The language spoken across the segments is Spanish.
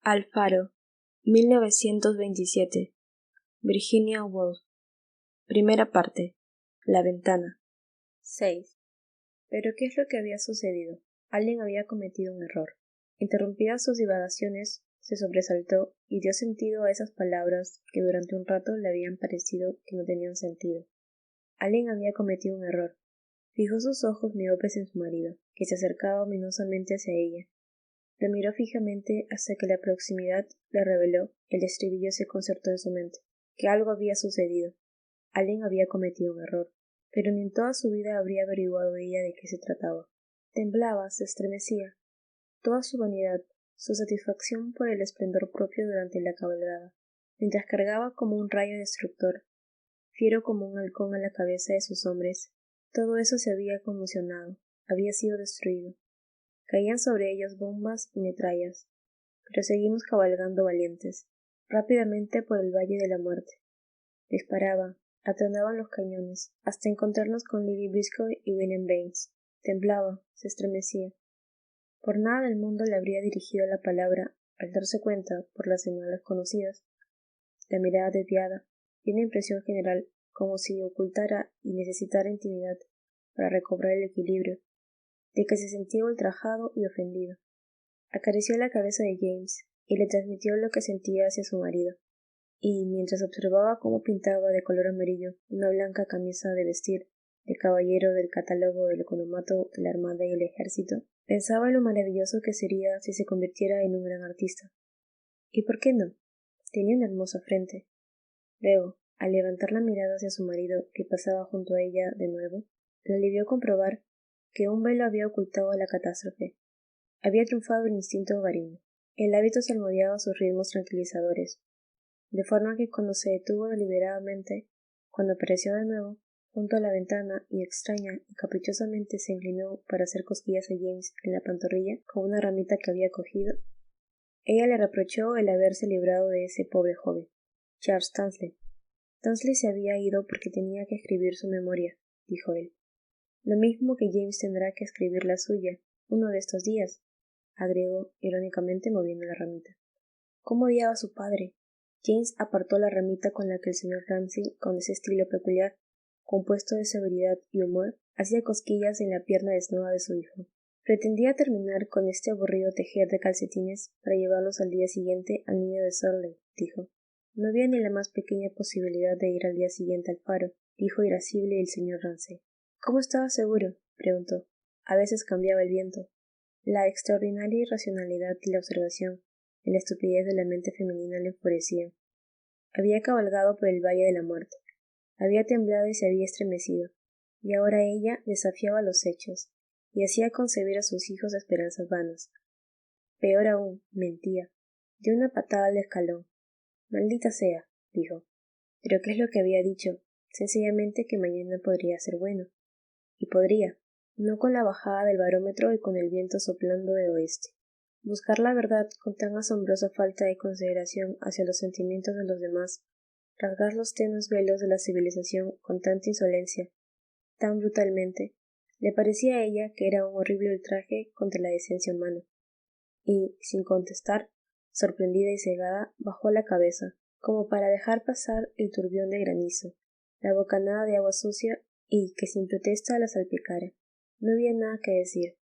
Alfaro, 1927. Virginia Woolf. Primera parte. La ventana. 6. Pero ¿qué es lo que había sucedido? Alguien había cometido un error. Interrumpidas sus divagaciones, se sobresaltó y dio sentido a esas palabras que durante un rato le habían parecido que no tenían sentido. Alguien había cometido un error. Fijó sus ojos miopes en su marido, que se acercaba ominosamente hacia ella. Lo miró fijamente hasta que la proximidad le reveló que el estribillo se concertó en su mente, que algo había sucedido. Alguien había cometido un error, pero ni en toda su vida habría averiguado ella de qué se trataba. Temblaba, se estremecía. Toda su vanidad, su satisfacción por el esplendor propio durante la cabalgada, mientras cargaba como un rayo destructor, fiero como un halcón a la cabeza de sus hombres, todo eso se había conmocionado, había sido destruido. Caían sobre ellos bombas y metrallas, pero seguimos cabalgando valientes, rápidamente por el valle de la muerte. Disparaban, atronaban los cañones, hasta encontrarnos con Lady Briscoe y William Baines. Temblaba, se estremecía. Por nada del mundo le habría dirigido la palabra, al darse cuenta, por las señales conocidas. La mirada desviada, y una impresión general, como si ocultara y necesitara intimidad para recobrar el equilibrio, de que se sentía ultrajado y ofendido. Acarició la cabeza de James y le transmitió lo que sentía hacia su marido, y mientras observaba cómo pintaba de color amarillo una blanca camisa de vestir de caballero del catálogo del economato de la Armada y el Ejército, pensaba en lo maravilloso que sería si se convirtiera en un gran artista. ¿Y por qué no? Tenía una hermosa frente. Luego, al levantar la mirada hacia su marido, que pasaba junto a ella de nuevo, le alivió comprobar que un velo había ocultado la catástrofe. Había triunfado el instinto hogareño. El hábito salmodiaba sus ritmos tranquilizadores, de forma que cuando se detuvo deliberadamente, cuando apareció de nuevo, junto a la ventana y extraña y caprichosamente se inclinó para hacer cosquillas a James en la pantorrilla con una ramita que había cogido, ella le reprochó el haberse librado de ese pobre joven, Charles Tansley. Tansley se había ido porque tenía que escribir su memoria, dijo él. Lo mismo que James tendrá que escribir la suya, uno de estos días, agregó irónicamente moviendo la ramita. ¿Cómo odiaba a su padre? James apartó la ramita con la que el señor Ramsay, con ese estilo peculiar, compuesto de severidad y humor, hacía cosquillas en la pierna desnuda de su hijo. Pretendía terminar con este aburrido tejer de calcetines para llevarlos al día siguiente al nido de Surrey, dijo. No había ni la más pequeña posibilidad de ir al día siguiente al faro, dijo irascible el señor Ramsay. ¿Cómo estaba seguro? Preguntó. A veces cambiaba el viento. La extraordinaria irracionalidad de la observación y la estupidez de la mente femenina le enfurecían. Había cabalgado por el valle de la muerte, había temblado y se había estremecido, y ahora ella desafiaba los hechos, y hacía concebir a sus hijos esperanzas vanas. Peor aún, mentía. Dio una patada al escalón. Maldita sea, dijo. ¿Pero qué es lo que había dicho? Sencillamente que mañana podría ser bueno. Y podría, no con la bajada del barómetro y con el viento soplando de oeste. Buscar la verdad con tan asombrosa falta de consideración hacia los sentimientos de los demás, rasgar los tenues velos de la civilización con tanta insolencia, tan brutalmente, le parecía a ella que era un horrible ultraje contra la decencia humana. Y, sin contestar, sorprendida y cegada, bajó la cabeza, como para dejar pasar el turbión de granizo, la bocanada de agua sucia y que sin protesta la salpicara. No había nada que decir.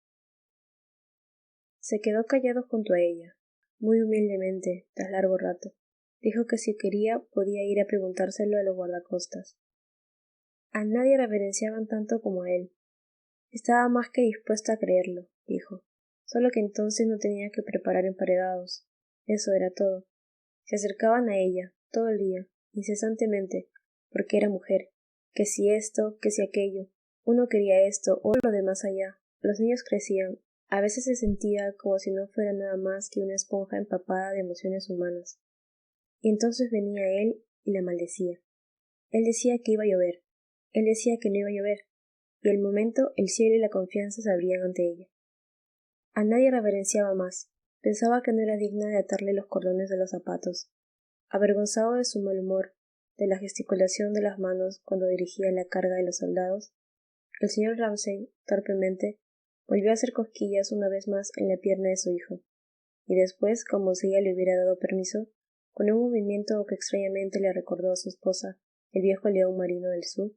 Se quedó callado junto a ella, muy humildemente, tras largo rato. Dijo que si quería podía ir a preguntárselo a los guardacostas. A nadie reverenciaban tanto como a él. Estaba más que dispuesta a creerlo, dijo. Solo que entonces no tenía que preparar emparedados. Eso era todo. Se acercaban a ella, todo el día, incesantemente, porque era mujer. Que si esto, que si aquello. Uno quería esto, o lo de más allá. Los niños crecían. A veces se sentía como si no fuera nada más que una esponja empapada de emociones humanas. Y entonces venía él y la maldecía. Él decía que iba a llover. Él decía que no iba a llover. Y al momento el cielo y la confianza se abrían ante ella. A nadie reverenciaba más. Pensaba que no era digna de atarle los cordones de los zapatos. Avergonzado de su mal humor, de la gesticulación de las manos cuando dirigía la carga de los soldados, el señor Ramsay, torpemente, volvió a hacer cosquillas una vez más en la pierna de su hijo. y después, como si ella le hubiera dado permiso, con un movimiento que extrañamente le recordó a su esposa, el viejo león marino del sur,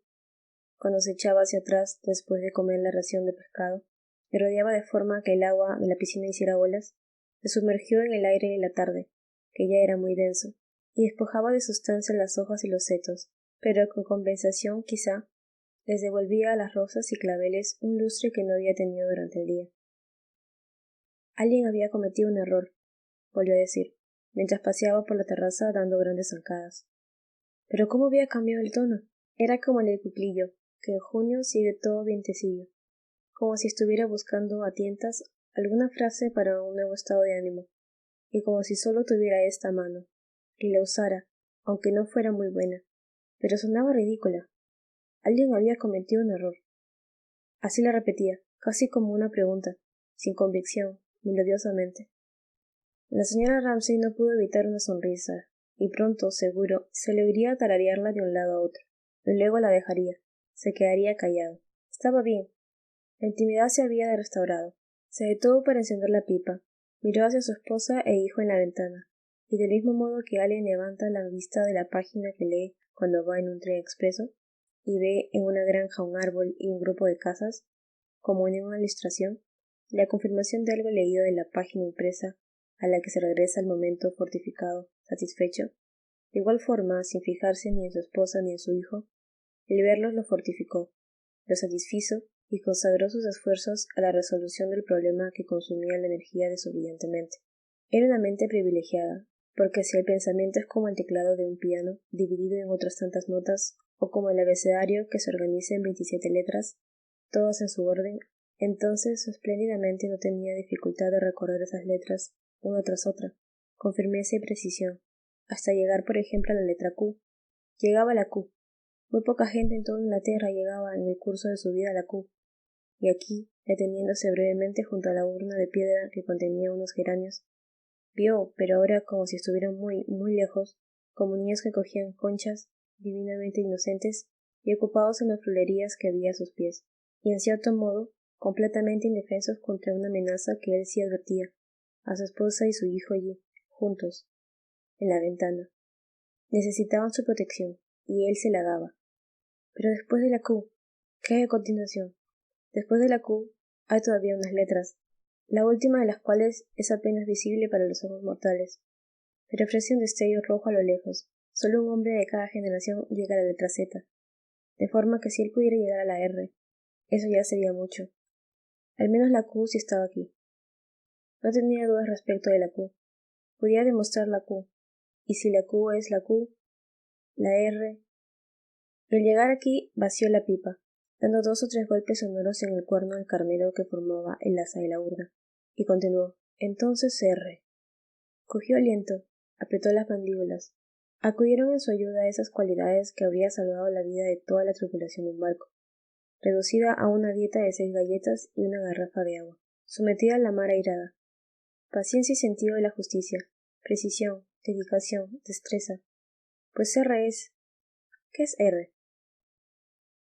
cuando se echaba hacia atrás después de comer la ración de pescado, y rodeaba de forma que el agua de la piscina hiciera olas, se sumergió en el aire de la tarde, que ya era muy denso, y despojaba de sustancia las hojas y los setos, pero con compensación, quizá, les devolvía a las rosas y claveles un lustre que no había tenido durante el día. Alguien había cometido un error, volvió a decir, mientras paseaba por la terraza dando grandes zancadas. Pero cómo había cambiado el tono. Era como el del cuclillo, que en junio sigue todo vientecillo, como si estuviera buscando a tientas alguna frase para un nuevo estado de ánimo, y como si solo tuviera esta mano, y la usara, aunque no fuera muy buena, pero sonaba ridícula. Alguien había cometido un error. Así la repetía, casi como una pregunta, sin convicción, melodiosamente. La señora Ramsay no pudo evitar una sonrisa, y pronto, seguro, se le oiría tararearla de un lado a otro, y luego la dejaría, se quedaría callado. Estaba bien. La intimidad se había restaurado. Se detuvo para encender la pipa, miró hacia su esposa e hijo en la ventana, y del mismo modo que alguien levanta la vista de la página que lee cuando va en un tren expreso, y ve en una granja un árbol y un grupo de casas, como en una ilustración, la confirmación de algo leído de la página impresa a la que se regresa al momento fortificado, satisfecho, de igual forma, sin fijarse ni en su esposa ni en su hijo, el verlos lo fortificó, lo satisfizo y consagró sus esfuerzos a la resolución del problema que consumía la energía de su brillante mente. Era una mente privilegiada, porque si el pensamiento es como el teclado de un piano, dividido en otras tantas notas, o como el abecedario que se organiza en 27 letras, todas en su orden, entonces su espléndida mente no tenía dificultad de recorrer esas letras una tras otra, con firmeza y precisión, hasta llegar, por ejemplo, a la letra Q. Llegaba a la Q. Muy poca gente en toda Inglaterra llegaba en el curso de su vida a la Q. Y aquí, deteniéndose brevemente junto a la urna de piedra que contenía unos geranios, vio, pero ahora como si estuvieran muy, muy lejos, como niños que cogían conchas, divinamente inocentes y ocupados en las florerías que había a sus pies, y en cierto modo, completamente indefensos contra una amenaza que él sí advertía, a su esposa y su hijo allí, juntos, en la ventana. Necesitaban su protección, y él se la daba. Pero después de la Q, ¿qué hay a continuación? Después de la Q hay todavía unas letras, la última de las cuales es apenas visible para los ojos mortales, pero ofrece un destello rojo a lo lejos. Solo un hombre de cada generación llega a la letra Z, de forma que si él pudiera llegar a la R, eso ya sería mucho. Al menos la Q sí estaba aquí. No tenía dudas respecto de la Q. Podía demostrar la Q, y si la Q es la Q, la R. Y al llegar aquí vació la pipa, dando 2 o 3 golpes sonoros en el cuerno del carnero que formaba el asa de la urna, y continuó. Entonces R. Cogió aliento, apretó las mandíbulas. Acudieron en su ayuda esas cualidades que habría salvado la vida de toda la tripulación de un barco, reducida a una dieta de 6 galletas y una garrafa de agua, sometida a la mar airada. Paciencia y sentido de la justicia, precisión, dedicación, destreza. Pues R es... ¿Qué es R?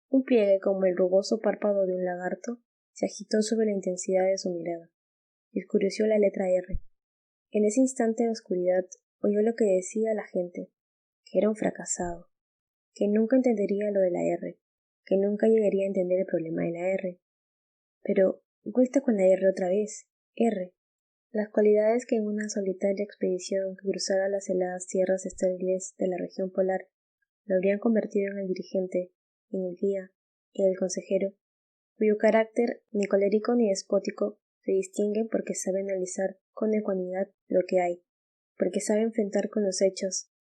Un pliegue como el rugoso párpado de un lagarto se agitó sobre la intensidad de su mirada, y oscureció la letra R. En ese instante de oscuridad oyó lo que decía la gente, que era un fracasado, que nunca entendería lo de la R, que nunca llegaría a entender el problema de la R. Pero, vuelta con la R otra vez, R. Las cualidades que en una solitaria expedición que cruzara las heladas tierras estériles de la región polar lo habrían convertido en el dirigente, en el guía, en el consejero, cuyo carácter, ni colérico ni despótico, se distingue porque sabe analizar con ecuanimidad lo que hay, porque sabe enfrentar con los hechos.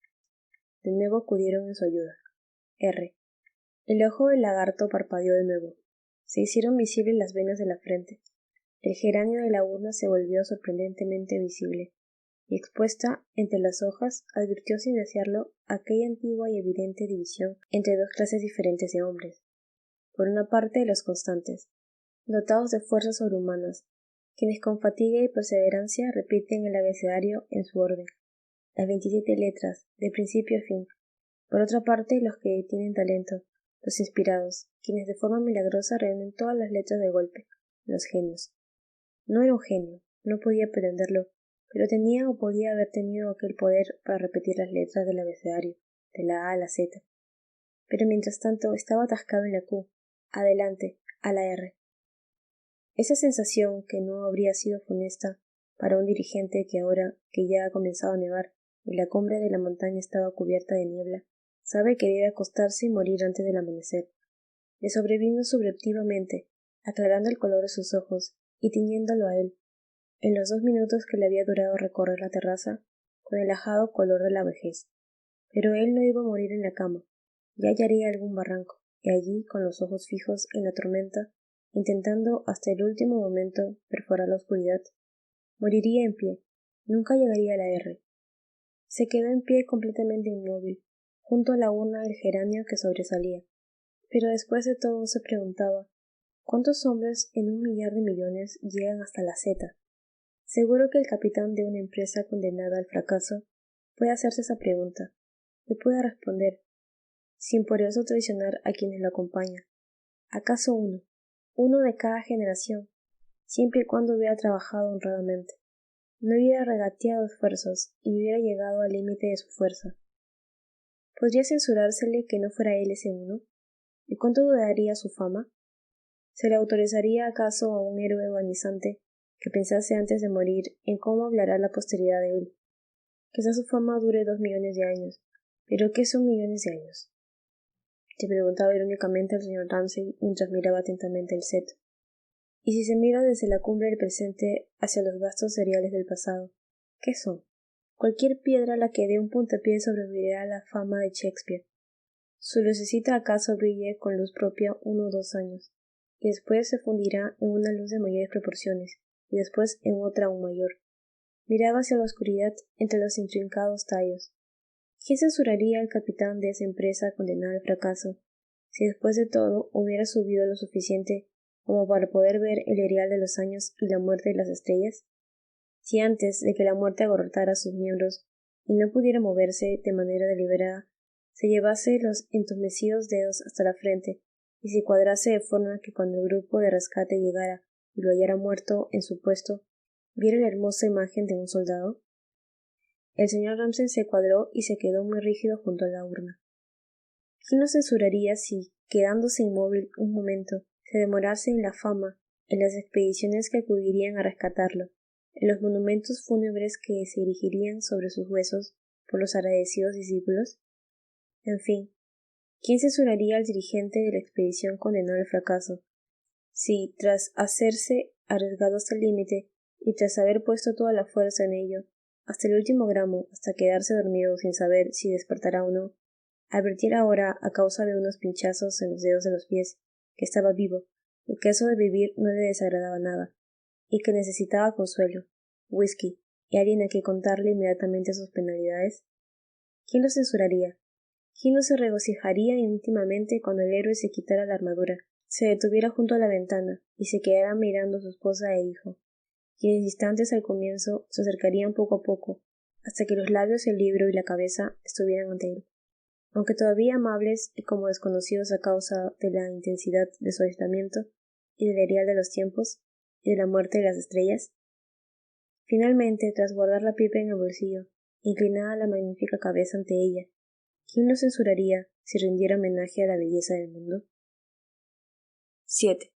De nuevo acudieron en su ayuda. R. El ojo del lagarto parpadeó de nuevo. Se hicieron visibles las venas de la frente. El geranio de la urna se volvió sorprendentemente visible, y expuesta entre las hojas advirtió sin desearlo aquella antigua y evidente división entre dos clases diferentes de hombres. Por una parte, los constantes, dotados de fuerzas sobrehumanas, quienes con fatiga y perseverancia repiten el abecedario en su orden, las 27 letras, de principio a fin. Por otra parte, los que tienen talento, los inspirados, quienes de forma milagrosa reúnen todas las letras de golpe, los genios. No era un genio, no podía pretenderlo, pero tenía o podía haber tenido aquel poder para repetir las letras del abecedario, de la A a la Z. Pero mientras tanto estaba atascado en la Q, adelante, a la R. Esa sensación, que no habría sido funesta para un dirigente que ahora que ya ha comenzado a nevar y la cumbre de la montaña estaba cubierta de niebla, sabe que debe acostarse y morir antes del amanecer, le sobrevino subreptivamente, aclarando el color de sus ojos y tiñéndolo a él, en los 2 minutos que le había durado recorrer la terraza, con el ajado color de la vejez. Pero él no iba a morir en la cama, ya hallaría algún barranco, y allí, con los ojos fijos en la tormenta, intentando hasta el último momento perforar la oscuridad, moriría en pie, nunca llegaría a la R. Se quedó en pie completamente inmóvil, junto a la urna del geranio que sobresalía, pero después de todo se preguntaba, ¿cuántos hombres en 1.000.000 de millones llegan hasta la Z? Seguro que el capitán de una empresa condenada al fracaso puede hacerse esa pregunta, y puede responder, sin por eso traicionar a quienes lo acompañan. ¿Acaso uno de cada generación, siempre y cuando hubiera trabajado honradamente, no hubiera regateado esfuerzos y hubiera llegado al límite de su fuerza? ¿Podría censurársele que no fuera él ese uno? ¿Y cuánto duraría su fama? ¿Se le autorizaría acaso a un héroe agonizante que pensase antes de morir en cómo hablará la posteridad de él? Quizá su fama dure 2 millones de años, pero ¿qué son millones de años? Se preguntaba irónicamente el señor Ramsay mientras miraba atentamente el seto. Y si se mira desde la cumbre del presente hacia los vastos cereales del pasado, ¿qué son? Cualquier piedra a la que dé un puntapié sobrevivirá a la fama de Shakespeare. Su lucecita acaso brille con luz propia 1 o 2 años, y después se fundirá en una luz de mayores proporciones, y después en otra aún mayor. Miraba hacia la oscuridad entre los intrincados tallos. ¿Quién censuraría al capitán de esa empresa condenada al fracaso, si después de todo hubiera subido lo suficiente como para poder ver el erial de los años y la muerte de las estrellas? Si antes de que la muerte agortara sus miembros y no pudiera moverse de manera deliberada, se llevase los entumecidos dedos hasta la frente y se cuadrase de forma que cuando el grupo de rescate llegara y lo hallara muerto en su puesto, viera la hermosa imagen de un soldado. El señor Ramsay se cuadró y se quedó muy rígido junto a la urna. ¿Quién lo censuraría si, quedándose inmóvil un momento, se demorase en la fama, en las expediciones que acudirían a rescatarlo, en los monumentos fúnebres que se erigirían sobre sus huesos por los agradecidos discípulos? En fin, ¿quién censuraría al dirigente de la expedición condenado al fracaso, si, tras hacerse arriesgado hasta el límite, y tras haber puesto toda la fuerza en ello, hasta el último gramo, hasta quedarse dormido sin saber si despertará o no, advertir ahora, a causa de unos pinchazos en los dedos de los pies, que estaba vivo, y que eso de vivir no le desagradaba nada, y que necesitaba consuelo, whisky, y alguien a quien contarle inmediatamente sus penalidades? ¿Quién lo censuraría? ¿Quién no se regocijaría íntimamente cuando el héroe se quitara la armadura, se detuviera junto a la ventana y se quedara mirando a su esposa e hijo, quienes distantes al comienzo se acercarían poco a poco, hasta que los labios, el libro y la cabeza estuvieran ante él, aunque todavía amables y como desconocidos a causa de la intensidad de su aislamiento y del erial de los tiempos y de la muerte de las estrellas? Finalmente, tras guardar la pipa en el bolsillo, inclinada la magnífica cabeza ante ella, ¿quién lo censuraría si rindiera homenaje a la belleza del mundo? 7.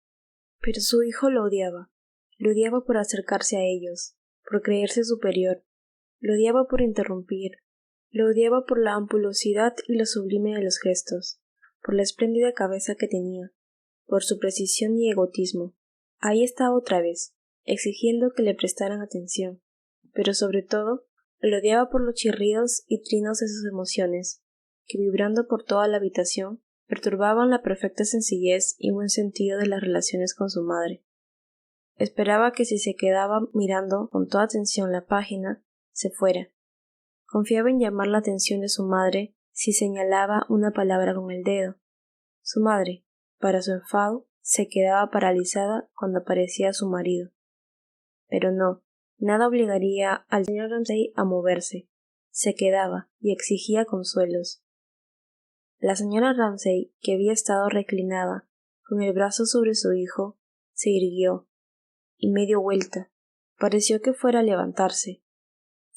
Pero su hijo lo odiaba por acercarse a ellos, por creerse superior, lo odiaba por interrumpir, lo odiaba por la ampulosidad y lo sublime de los gestos, por la espléndida cabeza que tenía, por su precisión y egotismo. Ahí estaba otra vez, exigiendo que le prestaran atención, pero sobre todo, lo odiaba por los chirridos y trinos de sus emociones, que vibrando por toda la habitación, perturbaban la perfecta sencillez y buen sentido de las relaciones con su madre. Esperaba que si se quedaba mirando con toda atención la página, se fuera. Confiaba en llamar la atención de su madre si señalaba una palabra con el dedo. Su madre, para su enfado, se quedaba paralizada cuando aparecía su marido. Pero no, nada obligaría al señor Ramsay a moverse. Se quedaba y exigía consuelos. La señora Ramsay, que había estado reclinada, con el brazo sobre su hijo, se irguió, y medio vuelta, pareció que fuera a levantarse,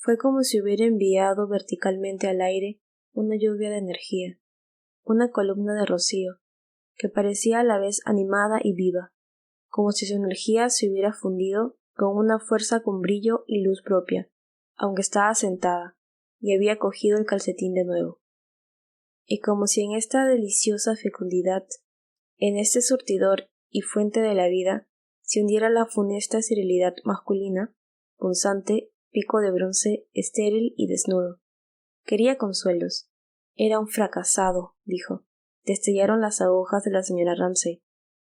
Fue como si hubiera enviado verticalmente al aire una lluvia de energía, una columna de rocío, que parecía a la vez animada y viva, como si su energía se hubiera fundido con una fuerza con brillo y luz propia, aunque estaba sentada, y había cogido el calcetín de nuevo. Y como si en esta deliciosa fecundidad, en este surtidor y fuente de la vida, se hundiera la funesta esterilidad masculina, punzante, pico de bronce, estéril y desnudo. Quería consuelos. Era un fracasado, dijo. Destellaron las agujas de la señora Ramsay.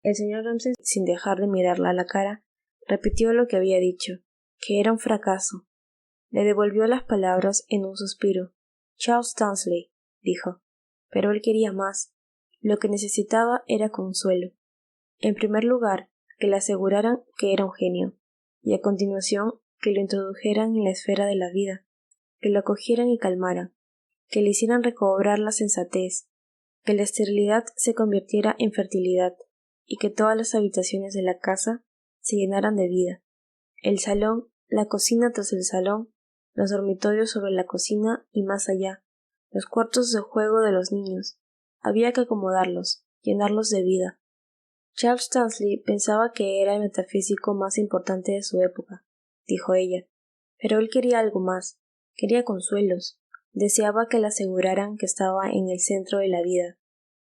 El señor Ramsay, sin dejar de mirarla a la cara, repitió lo que había dicho, que era un fracaso. Le devolvió las palabras en un suspiro. Charles Townsley, dijo. Pero él quería más. Lo que necesitaba era consuelo. En primer lugar, que le aseguraran que era un genio, y a continuación que lo introdujeran en la esfera de la vida, que lo acogieran y calmaran, que le hicieran recobrar la sensatez, que la esterilidad se convirtiera en fertilidad, y que todas las habitaciones de la casa se llenaran de vida. El salón, la cocina tras el salón, los dormitorios sobre la cocina y más allá, los cuartos de juego de los niños. Había que acomodarlos, llenarlos de vida. Charles Townsley pensaba que era el metafísico más importante de su época, dijo ella, pero él quería algo más, quería consuelos, deseaba que le aseguraran que estaba en el centro de la vida,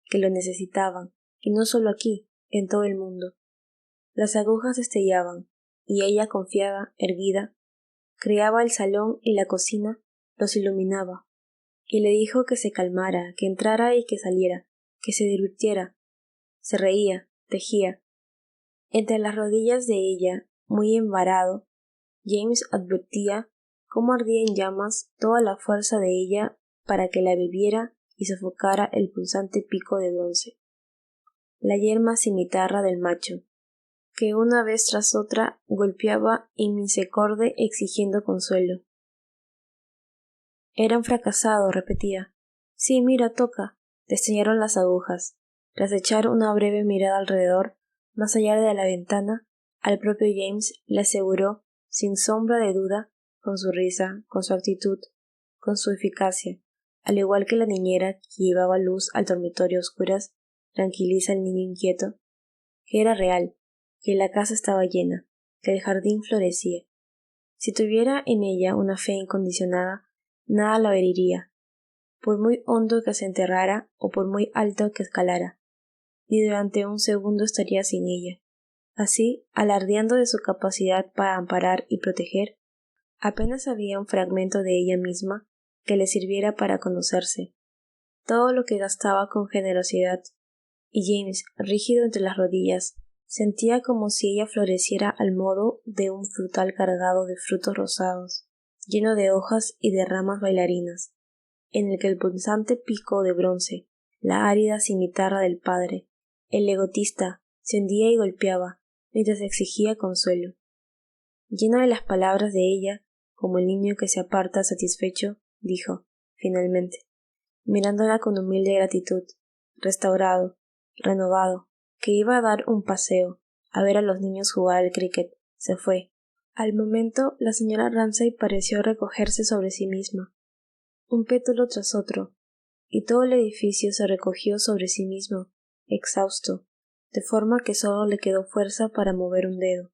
que lo necesitaban, y no solo aquí, en todo el mundo. Las agujas destellaban, y ella, confiada, erguida, creaba el salón y la cocina, los iluminaba, y le dijo que se calmara, que entrara y que saliera, que se divirtiera. Se reía, tejía. Entre las rodillas de ella, muy embarado, James advertía cómo ardía en llamas toda la fuerza de ella para que la bebiera y sofocara el punzante pico de bronce. La yerma cimitarra del macho, que una vez tras otra golpeaba en misericordia exigiendo consuelo. Era un fracasado, repetía. Sí, mira, toca. Desteñaron las agujas. Tras echar una breve mirada alrededor, más allá de la ventana, al propio James le aseguró, sin sombra de duda, con su risa, con su actitud, con su eficacia, al igual que la niñera que llevaba luz al dormitorio a oscuras, tranquiliza al niño inquieto, que era real, que la casa estaba llena, que el jardín florecía. Si tuviera en ella una fe incondicionada, nada la heriría, por muy hondo que se enterrara o por muy alto que escalara, ni durante un segundo estaría sin ella. Así, alardeando de su capacidad para amparar y proteger, apenas había un fragmento de ella misma que le sirviera para conocerse. Todo lo que gastaba con generosidad, y James, rígido entre las rodillas, sentía como si ella floreciera al modo de un frutal cargado de frutos rosados, lleno de hojas y de ramas bailarinas, en el que el punzante pico de bronce, la árida cimitarra del padre, el egotista, se hundía y golpeaba, mientras exigía consuelo. Lleno de las palabras de ella, como el niño que se aparta satisfecho, dijo, finalmente, mirándola con humilde gratitud, restaurado, renovado, que iba a dar un paseo, a ver a los niños jugar al cricket, se fue. Al momento la señora Ramsay pareció recogerse sobre sí misma, un pétalo tras otro, y todo el edificio se recogió sobre sí mismo, exhausto, de forma que solo le quedó fuerza para mover un dedo,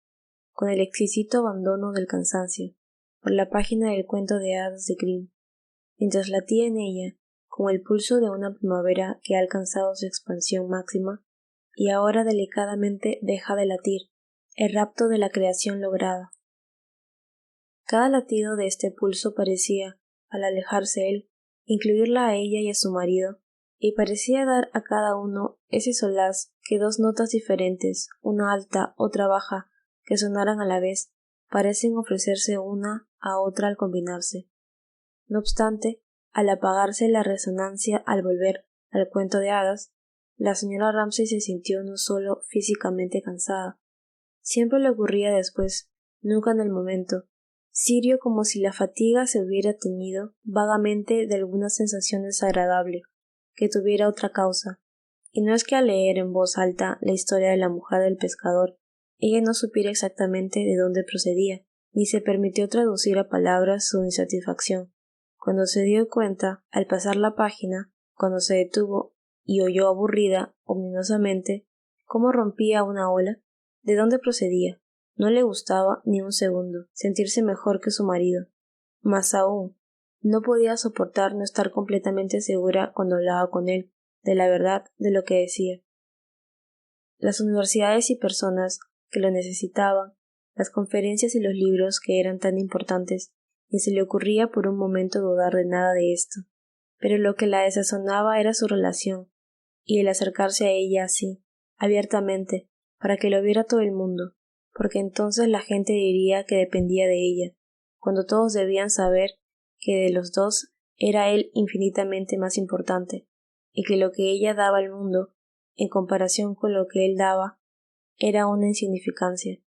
con el exquisito abandono del cansancio, por la página del cuento de hadas de Grimm, mientras latía en ella, con el pulso de una primavera que ha alcanzado su expansión máxima y ahora delicadamente deja de latir, el rapto de la creación lograda. Cada latido de este pulso parecía, al alejarse él, incluirla a ella y a su marido, y parecía dar a cada uno ese solaz que dos notas diferentes, una alta, otra baja, que sonaran a la vez, parecen ofrecerse una a otra al combinarse. No obstante, al apagarse la resonancia al volver al cuento de hadas, la señora Ramsay se sintió no solo físicamente cansada, siempre le ocurría después, nunca en el momento, sirio como si la fatiga se hubiera teñido vagamente de alguna sensación desagradable, que tuviera otra causa, y no es que al leer en voz alta la historia de la mujer del pescador, ella no supiera exactamente de dónde procedía, ni se permitió traducir a palabras su insatisfacción. Cuando se dio cuenta, al pasar la página, cuando se detuvo y oyó aburrida, ominosamente, cómo rompía una ola, de dónde procedía, no le gustaba ni un segundo sentirse mejor que su marido. Más aún, no podía soportar no estar completamente segura cuando hablaba con él, de la verdad de lo que decía. Las universidades y personas que lo necesitaban, las conferencias y los libros que eran tan importantes, ni se le ocurría por un momento dudar de nada de esto. Pero lo que la desazonaba era su relación, y el acercarse a ella así, abiertamente, para que lo viera todo el mundo, porque entonces la gente diría que dependía de ella, cuando todos debían saber que de los dos era él infinitamente más importante, y que lo que ella daba al mundo, en comparación con lo que él daba, era una insignificancia.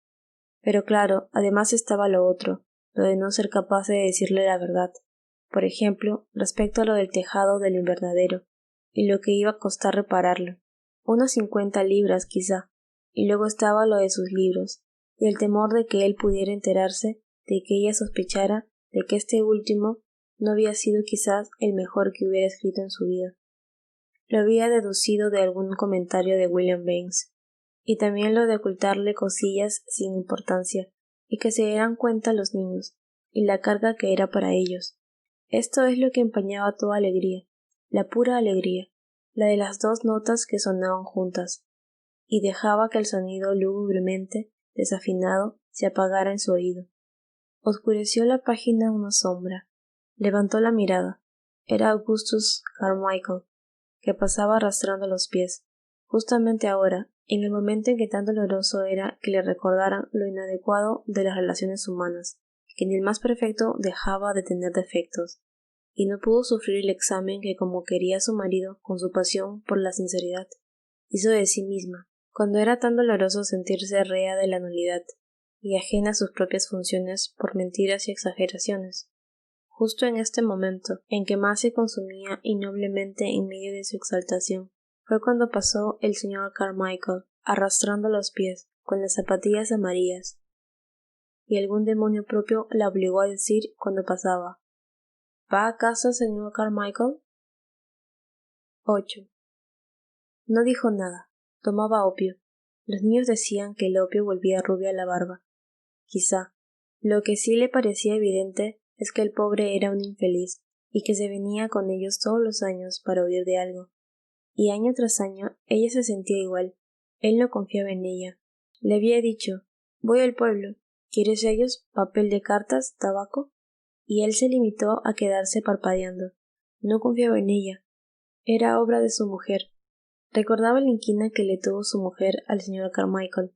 Pero claro, además estaba lo otro, lo de no ser capaz de decirle la verdad. Por ejemplo, respecto a lo del tejado del invernadero, y lo que iba a costar repararlo. Unas 50 libras quizá. Y luego estaba lo de sus libros, y el temor de que él pudiera enterarse, de que ella sospechara de que este último no había sido quizás el mejor que hubiera escrito en su vida. Lo había deducido de algún comentario de William Banks, y también lo de ocultarle cosillas sin importancia, y que se dieran cuenta los niños, y la carga que era para ellos. Esto es lo que empañaba toda alegría, la pura alegría, la de las dos notas que sonaban juntas, y dejaba que el sonido lúgubremente desafinado se apagara en su oído. Oscureció la página una sombra. Levantó la mirada. Era Augustus Carmichael, que pasaba arrastrando los pies, justamente ahora, en el momento en que tan doloroso era que le recordaran lo inadecuado de las relaciones humanas, que ni el más perfecto dejaba de tener defectos, y no pudo sufrir el examen que, como quería su marido con su pasión por la sinceridad, hizo de sí misma, cuando era tan doloroso sentirse rea de la nulidad, y ajena a sus propias funciones por mentiras y exageraciones. Justo en este momento, en que más se consumía ignoblemente en medio de su exaltación, fue cuando pasó el señor Carmichael, arrastrando los pies, con las zapatillas amarillas, y algún demonio propio la obligó a decir cuando pasaba: ¿Va a casa, señor Carmichael? 8. No dijo nada. Tomaba opio. Los niños decían que el opio volvía rubia la barba. Quizá. Lo que sí le parecía evidente es que el pobre era un infeliz, y que se venía con ellos todos los años para huir de algo. Y año tras año ella se sentía igual. Él no confiaba en ella. Le había dicho: voy al pueblo. ¿Quieres sellos, papel de cartas, tabaco? Y él se limitó a quedarse parpadeando. No confiaba en ella. Era obra de su mujer. Recordaba la inquina que le tuvo su mujer al señor Carmichael,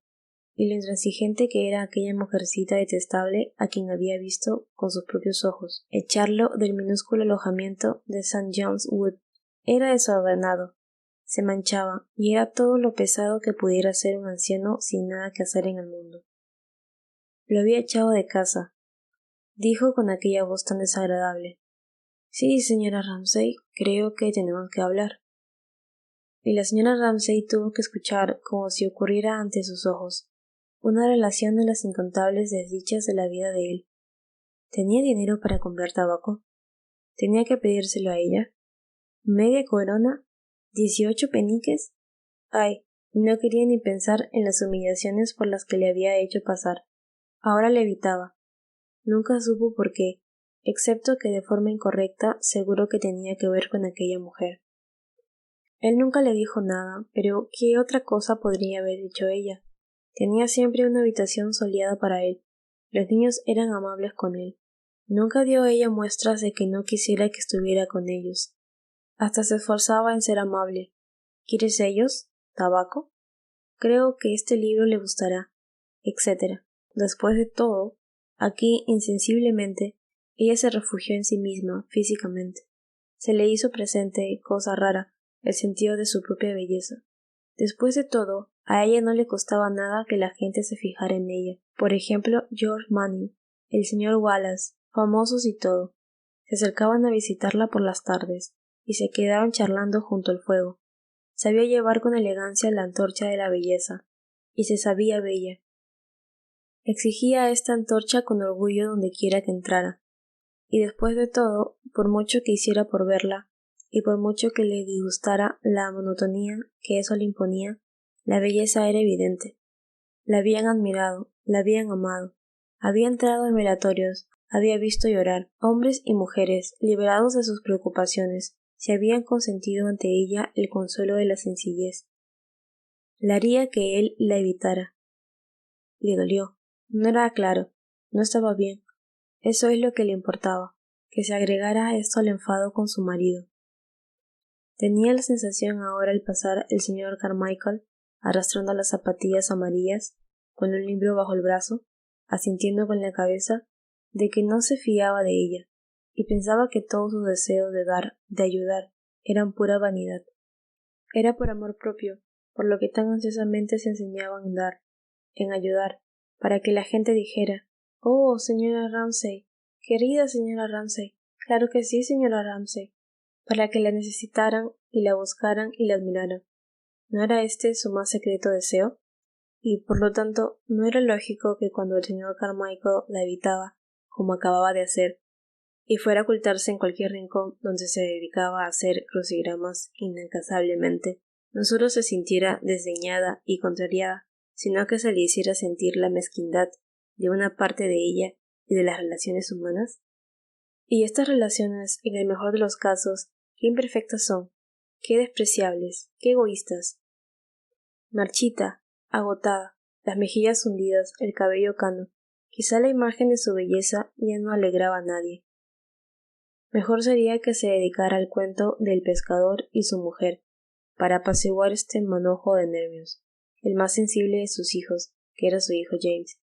y lo intransigente que era aquella mujercita detestable a quien había visto con sus propios ojos echarlo del minúsculo alojamiento de St. John's Wood. Era desordenado, se manchaba, y era todo lo pesado que pudiera ser un anciano sin nada que hacer en el mundo. Lo había echado de casa, dijo con aquella voz tan desagradable. Sí, señora Ramsay, creo que tenemos que hablar. Y la señora Ramsay tuvo que escuchar, como si ocurriera ante sus ojos, una relación de las incontables desdichas de la vida de él. ¿Tenía dinero para comprar tabaco? ¿Tenía que pedírselo a ella? ¿Media corona? ¿18 peniques? Ay, no quería ni pensar en las humillaciones por las que le había hecho pasar. Ahora le evitaba. Nunca supo por qué, excepto que de forma incorrecta seguro que tenía que ver con aquella mujer. Él nunca le dijo nada, pero ¿qué otra cosa podría haber dicho ella? Tenía siempre una habitación soleada para él. Los niños eran amables con él. Nunca dio ella muestras de que no quisiera que estuviera con ellos. Hasta se esforzaba en ser amable. ¿Quieres ellos? ¿Tabaco? Creo que este libro le gustará, etc. Después de todo, aquí, insensiblemente, ella se refugió en sí misma, físicamente. Se le hizo presente, cosa rara, el sentido de su propia belleza. Después de todo, a ella no le costaba nada que la gente se fijara en ella. Por ejemplo, George Manning, el señor Wallace, famosos y todo, se acercaban a visitarla por las tardes, y se quedaban charlando junto al fuego. Sabía llevar con elegancia la antorcha de la belleza, y se sabía bella. Exigía esta antorcha con orgullo dondequiera que entrara, y después de todo, por mucho que hiciera por verla, y por mucho que le disgustara la monotonía que eso le imponía, la belleza era evidente. La habían admirado, la habían amado, había entrado en velatorios, había visto llorar hombres y mujeres, liberados de sus preocupaciones, se habían consentido ante ella el consuelo de la sencillez. La haría que él la evitara. Le dolió. No era claro, no estaba bien. Eso es lo que le importaba, que se agregara a esto al enfado con su marido. Tenía la sensación ahora al pasar el señor Carmichael, arrastrando las zapatillas amarillas, con un libro bajo el brazo, asintiendo con la cabeza, de que no se fiaba de ella, y pensaba que todos sus deseos de dar, de ayudar, eran pura vanidad. Era por amor propio, por lo que tan ansiosamente se enseñaban en dar, en ayudar, para que la gente dijera: «Oh, señora Ramsay, querida señora Ramsay, claro que sí, señora Ramsay», para que la necesitaran y la buscaran y la admiraran. ¿No era este su más secreto deseo? Y, por lo tanto, ¿no era lógico que cuando el señor Carmichael la evitaba, como acababa de hacer, y fuera a ocultarse en cualquier rincón donde se dedicaba a hacer crucigramas incansablemente, no solo se sintiera desdeñada y contrariada, sino que se le hiciera sentir la mezquindad de una parte de ella y de las relaciones humanas? Y estas relaciones, en el mejor de los casos, qué imperfectas son, qué despreciables, qué egoístas. Marchita, agotada, las mejillas hundidas, el cabello cano, quizá la imagen de su belleza ya no alegraba a nadie. Mejor sería que se dedicara al cuento del pescador y su mujer, para apaciguar este manojo de nervios, el más sensible de sus hijos, que era su hijo James.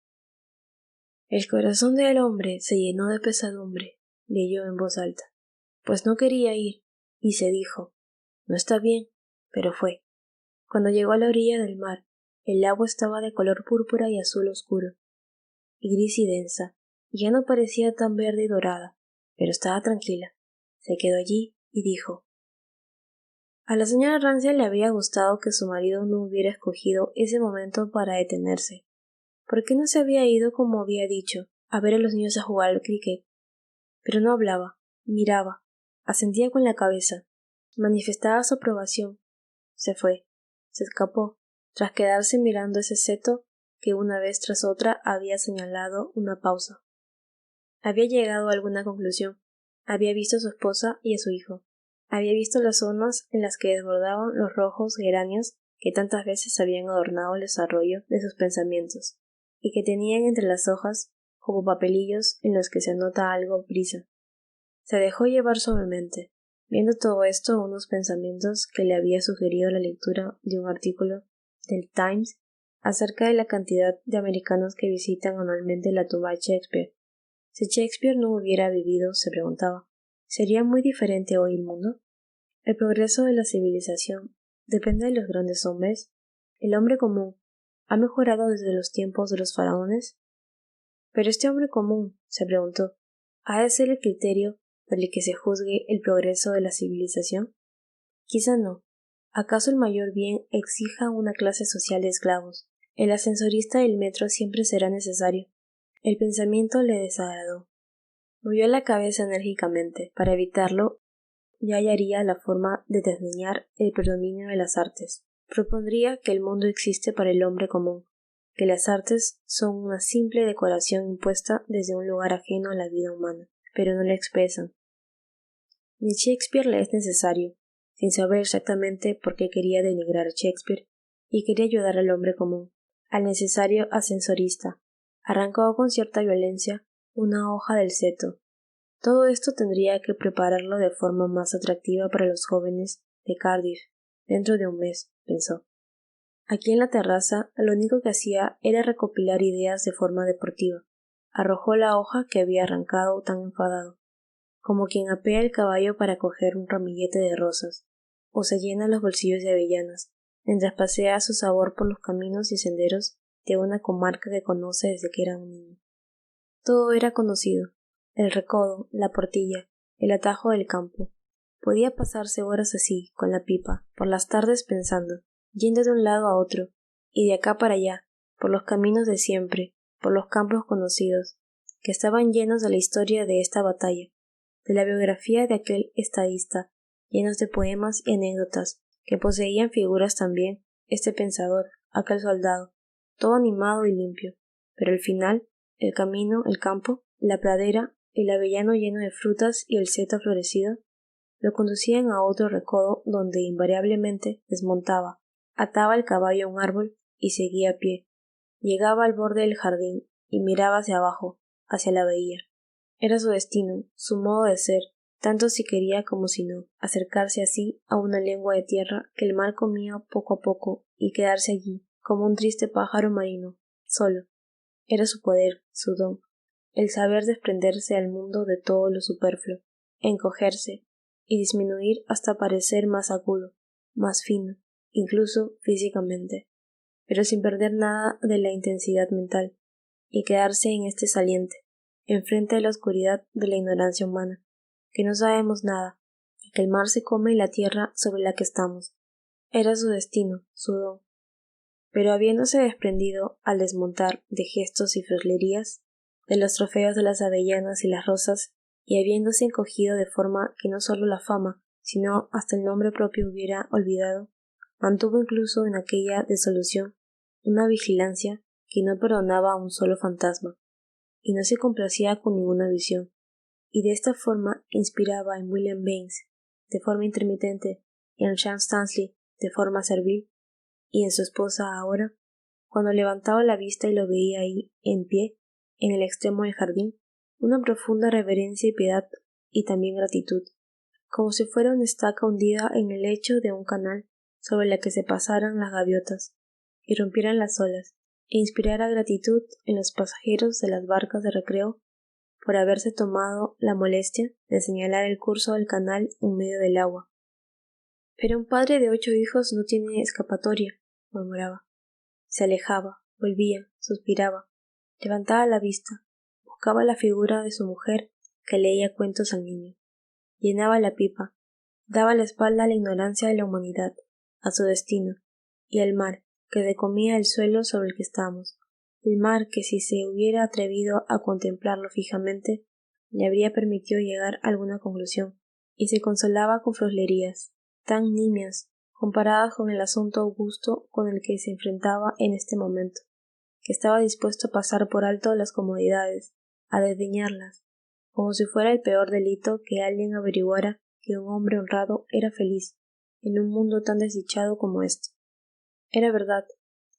El corazón del hombre se llenó de pesadumbre, leyó en voz alta, pues no quería ir, y se dijo: «No está bien», pero fue. Cuando llegó a la orilla del mar, el agua estaba de color púrpura y azul oscuro, y gris y densa, y ya no parecía tan verde y dorada, pero estaba tranquila. Se quedó allí y dijo: a la señora Rancia le había gustado que su marido no hubiera escogido ese momento para detenerse. ¿Por qué no se había ido, como había dicho, a ver a los niños a jugar al cricket? Pero no hablaba, miraba, asentía con la cabeza, manifestaba su aprobación. Se fue, se escapó, tras quedarse mirando ese seto que una vez tras otra había señalado una pausa. Había llegado a alguna conclusión, había visto a su esposa y a su hijo, había visto las zonas en las que desbordaban los rojos geranios que tantas veces habían adornado el desarrollo de sus pensamientos, y que tenían entre las hojas como papelillos en los que se anota algo prisa. Se dejó llevar suavemente, viendo todo esto unos pensamientos que le había sugerido la lectura de un artículo del Times acerca de la cantidad de americanos que visitan anualmente la tumba de Shakespeare. Si Shakespeare no hubiera vivido, se preguntaba, ¿sería muy diferente hoy el mundo? ¿El progreso de la civilización depende de los grandes hombres? ¿El hombre común ha mejorado desde los tiempos de los faraones? Pero este hombre común, se preguntó, ¿ha de ser el criterio por el que se juzgue el progreso de la civilización? Quizá no. ¿Acaso el mayor bien exija una clase social de esclavos? El ascensorista del metro siempre será necesario. El pensamiento le desagradó. Movió la cabeza enérgicamente. Para evitarlo, ya hallaría la forma de desdeñar el predominio de las artes. Propondría que el mundo existe para el hombre común, que las artes son una simple decoración impuesta desde un lugar ajeno a la vida humana, pero no la expresan. Ni Shakespeare le es necesario, sin saber exactamente por qué quería denigrar a Shakespeare, y quería ayudar al hombre común, al necesario ascensorista. Arrancó con cierta violencia una hoja del seto. Todo esto tendría que prepararlo de forma más atractiva para los jóvenes de Cardiff dentro de un mes, pensó. Aquí en la terraza lo único que hacía era recopilar ideas de forma deportiva. Arrojó la hoja que había arrancado tan enfadado, como quien apea el caballo para coger un ramillete de rosas, o se llena los bolsillos de avellanas, mientras pasea a su sabor por los caminos y senderos de una comarca que conoce desde que era un niño. Todo era conocido, el recodo, la portilla, el atajo del campo. Podía pasarse horas así, con la pipa, por las tardes pensando, yendo de un lado a otro, y de acá para allá, por los caminos de siempre, por los campos conocidos, que estaban llenos de la historia de esta batalla, de la biografía de aquel estadista, llenos de poemas y anécdotas, que poseían figuras también, este pensador, aquel soldado, todo animado y limpio, pero al final, el camino, el campo, la pradera, el avellano lleno de frutas y el seto florecido, lo conducían a otro recodo donde invariablemente desmontaba, ataba el caballo a un árbol y seguía a pie. Llegaba al borde del jardín y miraba hacia abajo, hacia la bahía. Era su destino, su modo de ser, tanto si quería como si no, acercarse así a una lengua de tierra que el mar comía poco a poco y quedarse allí, como un triste pájaro marino, solo. Era su poder, su don, el saber desprenderse al mundo de todo lo superfluo, encogerse y disminuir hasta parecer más agudo, más fino, incluso físicamente, pero sin perder nada de la intensidad mental, y quedarse en este saliente, enfrente de la oscuridad de la ignorancia humana, que no sabemos nada, y que el mar se come la tierra sobre la que estamos. Era su destino, su don. Pero habiéndose desprendido al desmontar de gestos y fruslerías, de los trofeos de las avellanas y las rosas, y habiéndose encogido de forma que no sólo la fama, sino hasta el nombre propio hubiera olvidado, mantuvo incluso en aquella desolución una vigilancia que no perdonaba a un solo fantasma, y no se complacía con ninguna visión, y de esta forma inspiraba en William Baines, de forma intermitente, y en Jean Stanley, de forma servil, y en su esposa ahora, cuando levantaba la vista y lo veía ahí, en pie, en el extremo del jardín, una profunda reverencia y piedad, y también gratitud, como si fuera una estaca hundida en el lecho de un canal sobre la que se pasaran las gaviotas, y rompieran las olas, e inspirara gratitud en los pasajeros de las barcas de recreo por haberse tomado la molestia de señalar el curso del canal en medio del agua. Pero un padre de 8 hijos no tiene escapatoria, murmuraba. Se alejaba, volvía, suspiraba, levantaba la vista, buscaba la figura de su mujer que leía cuentos al niño, llenaba la pipa, daba la espalda a la ignorancia de la humanidad, a su destino, y al mar, que decomía el suelo sobre el que estamos, el mar que si se hubiera atrevido a contemplarlo fijamente, le habría permitido llegar a alguna conclusión, y se consolaba con fruslerías, tan nimias, comparadas con el asunto augusto con el que se enfrentaba en este momento, que estaba dispuesto a pasar por alto las comodidades, a desdeñarlas, como si fuera el peor delito que alguien averiguara que un hombre honrado era feliz en un mundo tan desdichado como este. Era verdad,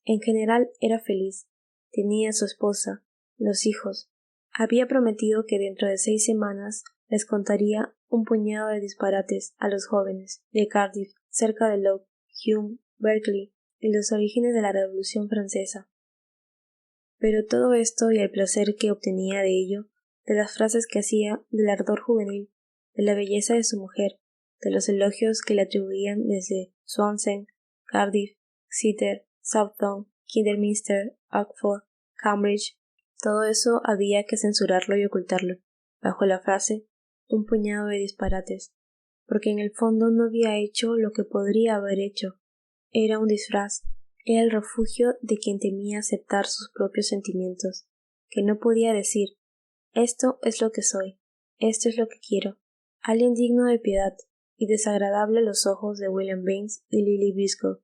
en general era feliz, tenía su esposa, los hijos, había prometido que dentro de 6 semanas les contaría un puñado de disparates a los jóvenes de Cardiff, cerca de Locke, Hume, Berkeley y los orígenes de la Revolución Francesa. Pero todo esto y el placer que obtenía de ello, de las frases que hacía, del ardor juvenil, de la belleza de su mujer, de los elogios que le atribuían desde Swansea, Cardiff, Exeter, Southampton, Kidderminster, Oxford, Cambridge, todo eso había que censurarlo y ocultarlo, bajo la frase un puñado de disparates, porque en el fondo no había hecho lo que podría haber hecho. Era un disfraz, era el refugio de quien temía aceptar sus propios sentimientos, que no podía decir esto es lo que soy, esto es lo que quiero, alguien digno de piedad y desagradable a los ojos de William Baines y Lily Briscoe,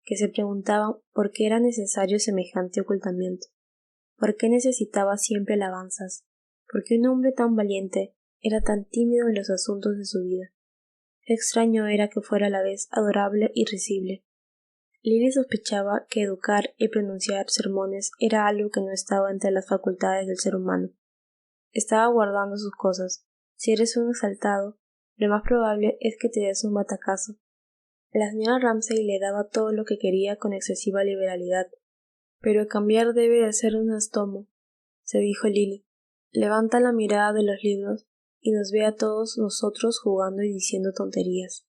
que se preguntaban por qué era necesario semejante ocultamiento, por qué necesitaba siempre alabanzas, por qué un hombre tan valiente era tan tímido en los asuntos de su vida. Extraño era que fuera a la vez adorable y risible. Lily sospechaba que educar y pronunciar sermones era algo que no estaba entre las facultades del ser humano. Estaba guardando sus cosas. Si eres un exaltado, lo más probable es que te des un batacazo. La señora Ramsay le daba todo lo que quería con excesiva liberalidad, pero cambiar debe de ser un estomo, se dijo Lily. Levanta la mirada de los libros y nos ve a todos nosotros jugando y diciendo tonterías.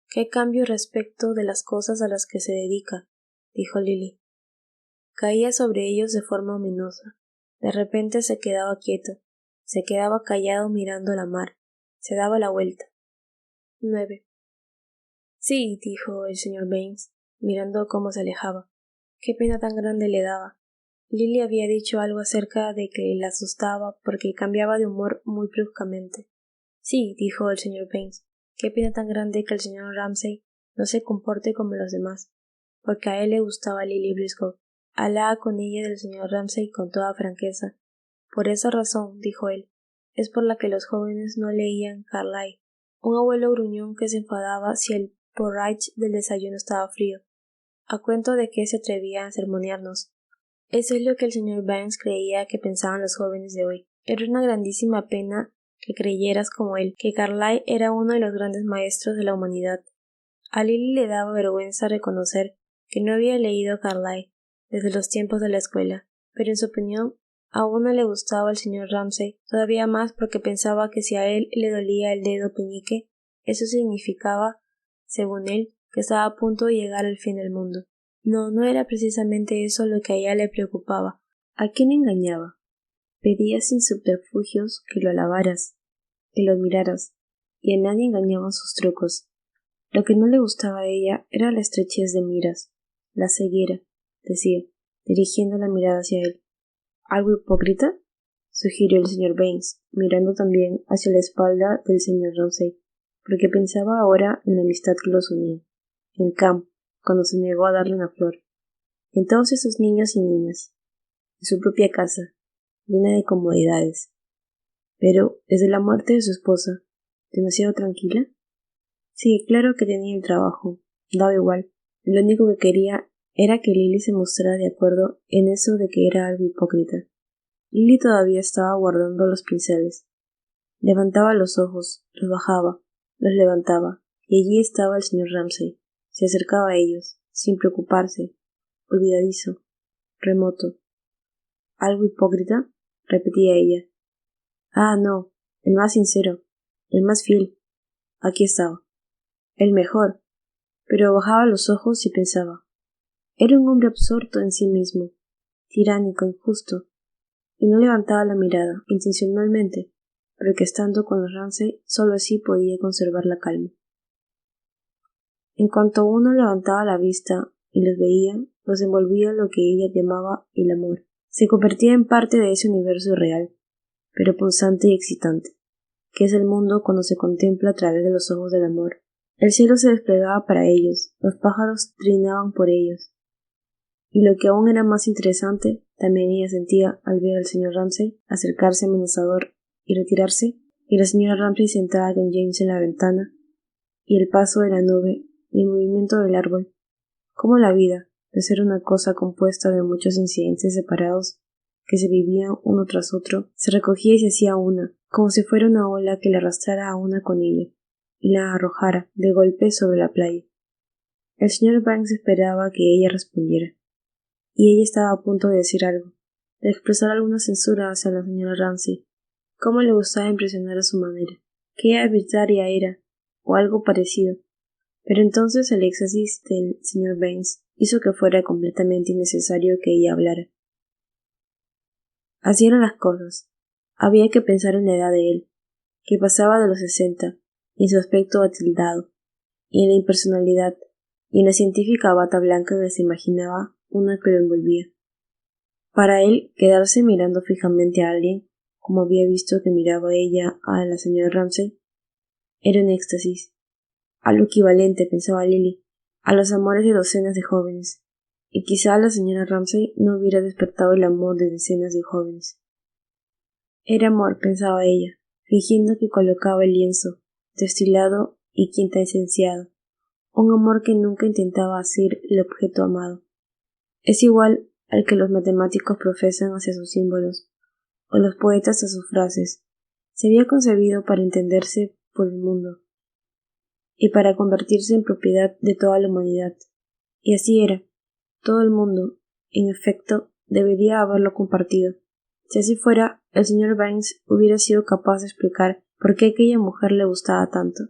¿Qué cambio respecto de las cosas a las que se dedica? Dijo Lily. Caía sobre ellos de forma ominosa. De repente se quedaba quieto, se quedaba callado mirando la mar, se daba la vuelta. 9. Sí, dijo el señor Baines, mirando cómo se alejaba. Qué pena tan grande le daba. Lily había dicho algo acerca de que la asustaba porque cambiaba de humor muy bruscamente. Sí, dijo el señor Baines, qué pena tan grande que el señor Ramsay no se comporte como los demás, porque a él le gustaba Lily Briscoe. Hablaba con ella del señor Ramsay con toda franqueza. Por esa razón, dijo él, es por la que los jóvenes no leían Carlyle. Un abuelo gruñón que se enfadaba si el porridge del desayuno estaba frío. A cuento de que se atrevía a sermonearnos. Eso es lo que el señor Banks creía que pensaban los jóvenes de hoy. Era una grandísima pena que creyeras como él, que Carlyle era uno de los grandes maestros de la humanidad. A Lily le daba vergüenza reconocer que no había leído Carlyle desde los tiempos de la escuela, pero en su opinión a una le gustaba el señor Ramsay todavía más porque pensaba que si a él le dolía el dedo peñique, eso significaba, según él, que estaba a punto de llegar al fin del mundo. No, no era precisamente eso lo que a ella le preocupaba. ¿A quién engañaba? Pedía sin subterfugios que lo alabaras, que lo admiraras, y a nadie engañaban sus trucos. Lo que no le gustaba a ella era la estrechez de miras, la ceguera, decía, dirigiendo la mirada hacia él. ¿Algo hipócrita?, sugirió el señor Baines, mirando también hacia la espalda del señor Ramsay, porque pensaba ahora en la amistad que los unía. En Camp, cuando se negó a darle una flor. En todos esos niños y niñas. En su propia casa, llena de comodidades. Pero, desde la muerte de su esposa, ¿demasiado tranquila? Sí, claro que tenía el trabajo. Daba igual. Lo único que quería era que Lily se mostrara de acuerdo en eso de que era algo hipócrita. Lily todavía estaba guardando los pinceles. Levantaba los ojos, los bajaba, los levantaba, y allí estaba el señor Ramsay. Se acercaba a ellos, sin preocuparse, olvidadizo, remoto. ¿Algo hipócrita?, repetía ella. Ah, no, el más sincero, el más fiel. Aquí estaba. El mejor. Pero bajaba los ojos y pensaba. Era un hombre absorto en sí mismo, tiránico, injusto, y no levantaba la mirada, intencionalmente, porque estando con los Ramsay solo así podía conservar la calma. En cuanto uno levantaba la vista y los veía, los envolvía lo que ella llamaba el amor. Se convertía en parte de ese universo irreal, pero punzante y excitante, que es el mundo cuando se contempla a través de los ojos del amor. El cielo se desplegaba para ellos, los pájaros trinaban por ellos. Y lo que aún era más interesante, también ella sentía al ver al señor Ramsay acercarse amenazador y retirarse, y la señora Ramsay sentada con James en la ventana, y el paso de la nube y el movimiento del árbol, como la vida, de ser una cosa compuesta de muchos incidentes separados que se vivían uno tras otro, se recogía y se hacía una, como si fuera una ola que la arrastrara a una con ella, y la arrojara de golpe sobre la playa. El señor Banks esperaba que ella respondiera, y ella estaba a punto de decir algo, de expresar alguna censura hacia la señora Ramsay. Cómo le gustaba impresionar a su manera, qué arbitraria era, o algo parecido. Pero entonces el éxtasis del señor Baines hizo que fuera completamente innecesario que ella hablara. Así eran las cosas. Había que pensar en la edad de él, que pasaba de los 60, y en su aspecto atildado, y en la impersonalidad, y en la científica bata blanca que se imaginaba una que lo envolvía. Para él, quedarse mirando fijamente a alguien, como había visto que miraba ella a la señora Ramsay, era un éxtasis. Algo equivalente, pensaba Lily, a los amores de docenas de jóvenes, y quizá la señora Ramsay no hubiera despertado el amor de decenas de jóvenes. Era amor, pensaba ella, fingiendo que colocaba el lienzo, destilado y quintaesenciado, un amor que nunca intentaba hacer el objeto amado. Es igual al que los matemáticos profesan hacia sus símbolos, o los poetas a sus frases. Se había concebido para entenderse por el mundo, y para convertirse en propiedad de toda la humanidad. Y así era. Todo el mundo, en efecto, debería haberlo compartido. Si así fuera, el señor Baines hubiera sido capaz de explicar por qué aquella mujer le gustaba tanto,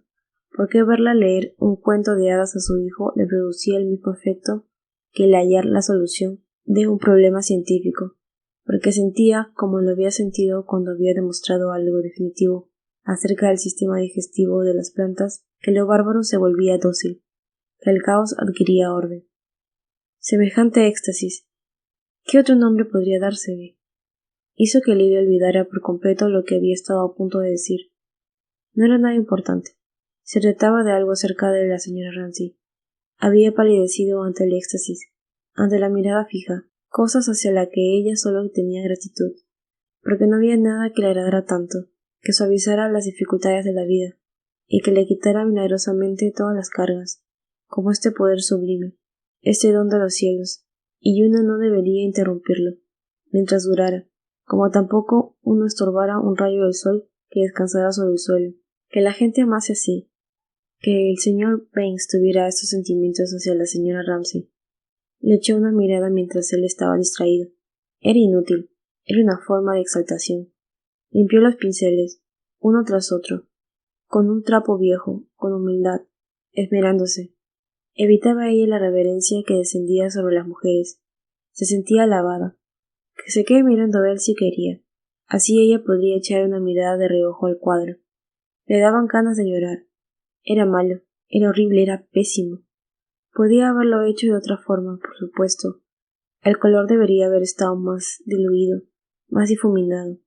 por qué verla leer un cuento de hadas a su hijo le producía el mismo efecto que el hallar la solución de un problema científico, porque sentía, como lo había sentido cuando había demostrado algo definitivo acerca del sistema digestivo de las plantas, que lo bárbaro se volvía dócil, que el caos adquiría orden. Semejante éxtasis, ¿Qué otro nombre podría dársele? Hizo que Lily olvidara por completo lo que había estado a punto de decir. No era nada importante. Se trataba de algo acerca de la señora Ramsay. Había palidecido ante el éxtasis, ante la mirada fija, cosas hacia la que ella solo tenía gratitud, porque no había nada que le agradara tanto, que suavizara las dificultades de la vida, y que le quitara milagrosamente todas las cargas, como este poder sublime, este don de los cielos, y uno no debería interrumpirlo, mientras durara, como tampoco uno estorbara un rayo del sol que descansara sobre el suelo. Que la gente amase así, que el señor Banks tuviera estos sentimientos hacia la señora Ramsay. Le echó una mirada mientras él estaba distraído. Era inútil, era una forma de exaltación. Limpió los pinceles, uno tras otro, con un trapo viejo, con humildad, esmerándose. Evitaba ella la reverencia que descendía sobre las mujeres. Se sentía alabada. Que se quede mirando a él si quería. Así ella podría echar una mirada de reojo al cuadro. Le daban ganas de llorar. Era malo, era horrible, era pésimo. Podía haberlo hecho de otra forma, por supuesto. El color debería haber estado más diluido, más difuminado.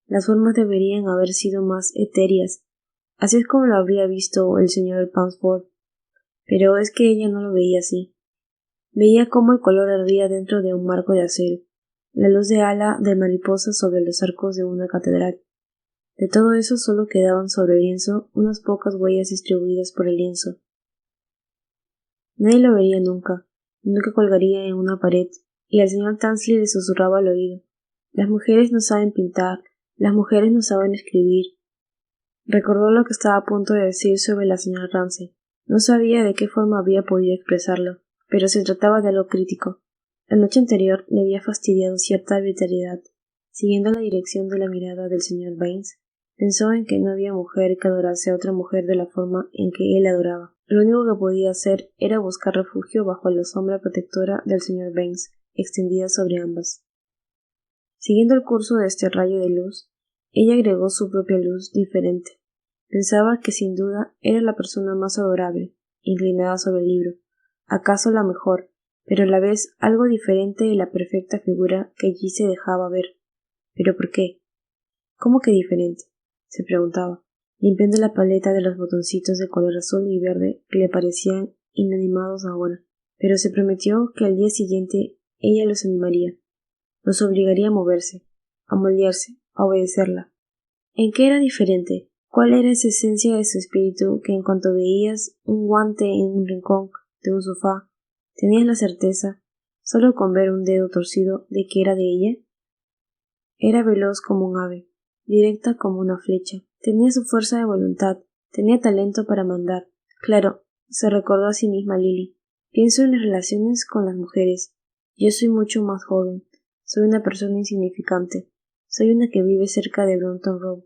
Las formas deberían haber sido más etéreas. Así es como lo habría visto el señor Pamsford. Pero es que ella no lo veía así. Veía cómo el color ardía dentro de un marco de acero, la luz de ala de mariposa sobre los arcos de una catedral. De todo eso solo quedaban sobre el lienzo unas pocas huellas distribuidas por el lienzo. Nadie lo vería nunca, nunca colgaría en una pared, y al señor Tansley le susurraba al oído. Las mujeres no saben pintar, las mujeres no saben escribir. Recordó lo que estaba a punto de decir sobre la señora Ramsay. No sabía de qué forma había podido expresarlo, pero se trataba de algo crítico. La noche anterior le había fastidiado cierta arbitrariedad. Siguiendo la dirección de la mirada del señor Baines, pensó en que no había mujer que adorase a otra mujer de la forma en que él adoraba. Lo único que podía hacer era buscar refugio bajo la sombra protectora del señor Baines, extendida sobre ambas. Siguiendo el curso de este rayo de luz, ella agregó su propia luz diferente. Pensaba que sin duda era la persona más adorable, inclinada sobre el libro, acaso la mejor, pero a la vez algo diferente de la perfecta figura que allí se dejaba ver. ¿Pero por qué? ¿Cómo que diferente?, se preguntaba, limpiando la paleta de los botoncitos de color azul y verde que le parecían inanimados ahora, pero se prometió que al día siguiente ella los animaría, los obligaría a moverse, a moldearse, a obedecerla. ¿En qué era diferente? ¿Cuál era esa esencia de su espíritu que en cuanto veías un guante en un rincón de un sofá, tenías la certeza, solo con ver un dedo torcido, de que era de ella? Era veloz como un ave, directa como una flecha, tenía su fuerza de voluntad, tenía talento para mandar. Claro, se recordó a sí misma Lily. Pienso en las relaciones con las mujeres. Yo soy mucho más joven, soy una persona insignificante, soy una que vive cerca de Brompton Road.